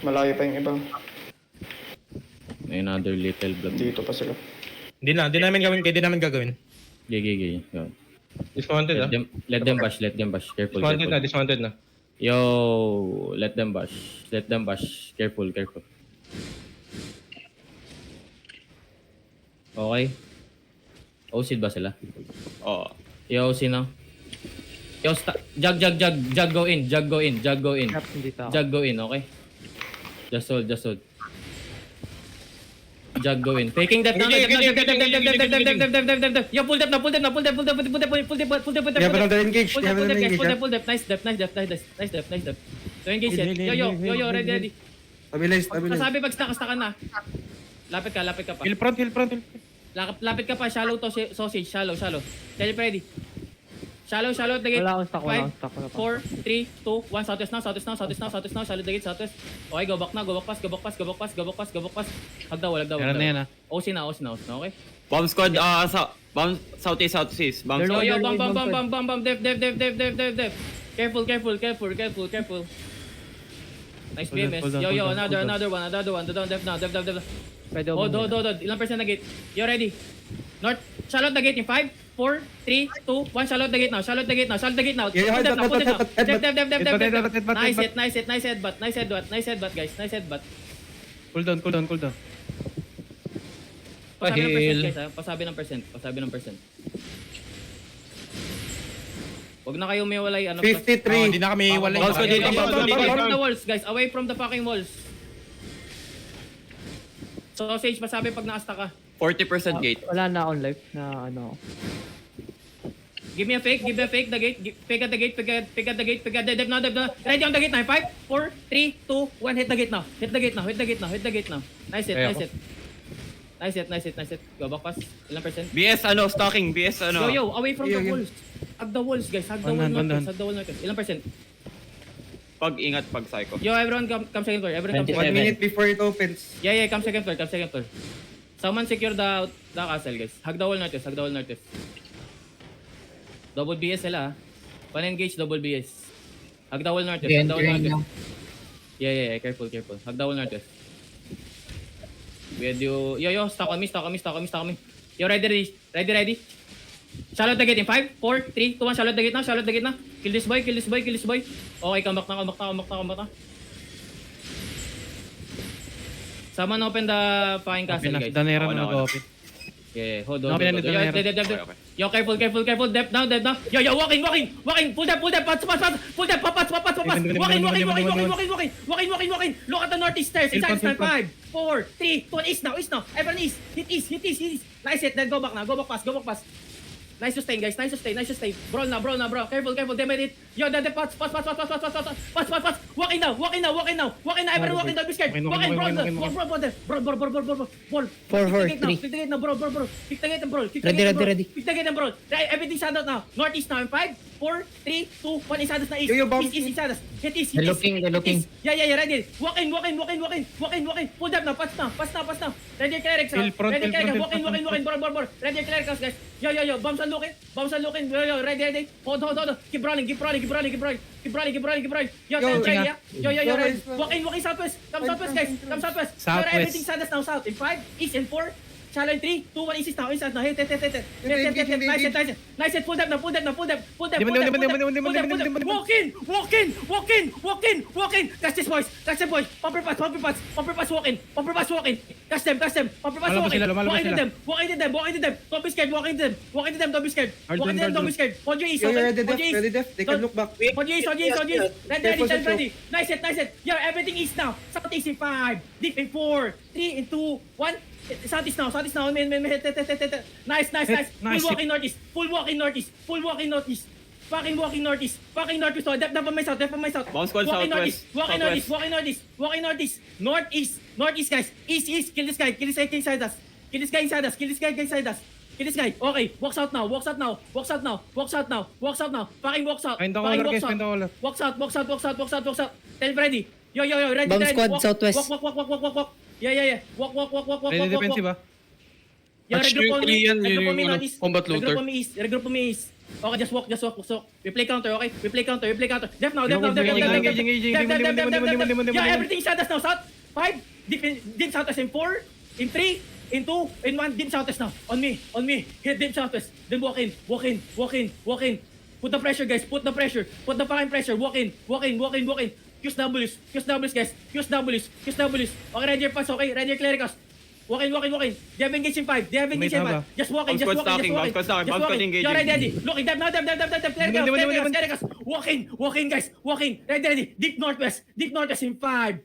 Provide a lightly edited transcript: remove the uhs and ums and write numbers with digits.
Malayo pa yung iba. May another little blood. Dito pa sila. Hindi namin gagawin. Gigi. Dismounted ah. Let them bash. Careful. Dismounted na. Yo, let them bash. Careful. Okay. OC ba sila? Oo. Yo, OC na. Yo, jug go in. Jug go in, okay? Just hold. Jug go in. Faking that now. Yo, pull dep. They have another engage. Pull dep. Nice dep. So engage it. Yo, ready. Stabilize. Kasabi pag stuck ka na. Lapit ka pa. Hill front. Lapit ka pa, shallow to sausage, shallow. Tell you ready. Shallow, the gate. Wala akong stock. 5, 4, 3, 2, 1, southwest now, shallow the gate, southwest. Okay, go back pass. Hagdaw. Meron na yan ah. OC na, okay? Bomb squad, bomb southeast. Bomb squad. Yo, bam, def. Careful. Nice BMS. Yo, another one. Def now. Pwede Hold. Ilang percent na gate? You ready? North, shallow the gate in 5, 4, 3, 2, 1, shallow the gate now. Def. Nice headbutt, guys. Nice headbutt. Cool down. Pasabi ng percent, guys, ha? Pasabi ng percent. Huwag na kayo may walay, 53. Hindi na kami walay. Away from the walls, guys. Away from the fucking walls. Sausage, pasabi pag naasta ka. 40% gate. Wala na akong life na ano. Give me a fake, the gate. Pick at the gate. Dep now. Ready on the gate now. 5, 4, 3, 2, 1. Hit the gate now. Hit the gate now. Nice hit. Go back pass. Ilang percent? BS stalking. BS Yo, away from the walls. Hug the walls, guys. Hug the wall north. Ilang percent? Pag-ingat pag psycho. Yo, everyone come second floor. 1 minute before it opens. Yeah, come second floor. Someone secure the castle, guys. Hug the wall north. Double BS sila, ha. One engage, double BS. Hug the wall north. Yeah, careful. Hug the wall north. We had you. Yo, stock on me. Yo, ready. Shallow the gate in 5, 4, 3, 2, 1. Shallow the gate na. Kill this boy. Okay, come back na. Someone open the fucking castle, guys. Danera na nag-open. Yeah, hold on. Okay. Yo, careful. Dep now. Yo, walking. Pull dep. Pats. Pull dep, pats. Walking. Look at the northeast stairs. Inside stand. 5, 4, 3, 2, east now. Everyone east. Hit east. Nice hit. Then go back pass. Nice to stay, guys. Brawl na, bro. Careful. They made it. Yo, the pats. Walking now. Everyone walking. Don't be scared. Walking, bro. Ball. 4, 4, Kick the gate now, bro. Kick the gate, bro. Ready. Kick the gate, bro. Everything shut now. Northeast now. 5, 4, 3, 2, 1. Isadas na east. Yo, bomb. East. Hit east. They're looking. Yeah. Ready. Walking. Pull up now. Pass now. Ready, clerics. Walking. Bro. Ready, clerics, guys. Yo. Bombs are looking. Yo. Ready. Hold. Keep rolling. Yo, ready. Walking southwest. Come southwest, guys. Southwest. Everything shadows now south. In 5, east, and 4. Shallow in 3, 2, 1, east now. Hit. Nice hit. Pull them now. Walk in. Catch this boys. Pumper pass. Walk in. Catch them. Pumper pass, walk in. Walk into them. Don't be scared. Walk into them. Don't be scared. Hold your east. Ready, def. They can look back. Hold your east. Ready. Nice hit. Yo, everything east now. Southeast in 5, deep in 4, 3, and 2, 1. Southeast now. Hit. Nice. Full walking northeast. Fucking walking northeast. Dep on my south. Bomb squad southwest. Walking northeast. Northeast, guys. East. Kill this guy inside us. Kill this guy. Okay. Walks out now. Fucking walks out. Find the waller, guys. Find the waller. Walks out. Tell ready. Yo, ready. Bomb squad, walk, southwest. Walk. Yeah. Walk. Ready defensive ah. Yo, regroup on me. Actually, yan, Regroup on me yung northeast. combat looter. Regroup on me east. Okay, just walk. We play counter, okay? We play counter. Def now. Engaging. Yeah, everything is south now. South. 5. Deep southwest in 4. In 3. In 2. In 1. Deep southwest now. On me. Hit deep southwest. Then walk in. Put the pressure, guys. Put the fucking pressure. Walk in. Use W's, guys. Use W's. Okay, ready your pass, okay? Ready your clericals. Walk in. They have engaged in 5. Just walk in. Bounce squad engaging. You're ready. Look, dab now. Clericals. Walk in, guys. Ready. Deep northwest in 5,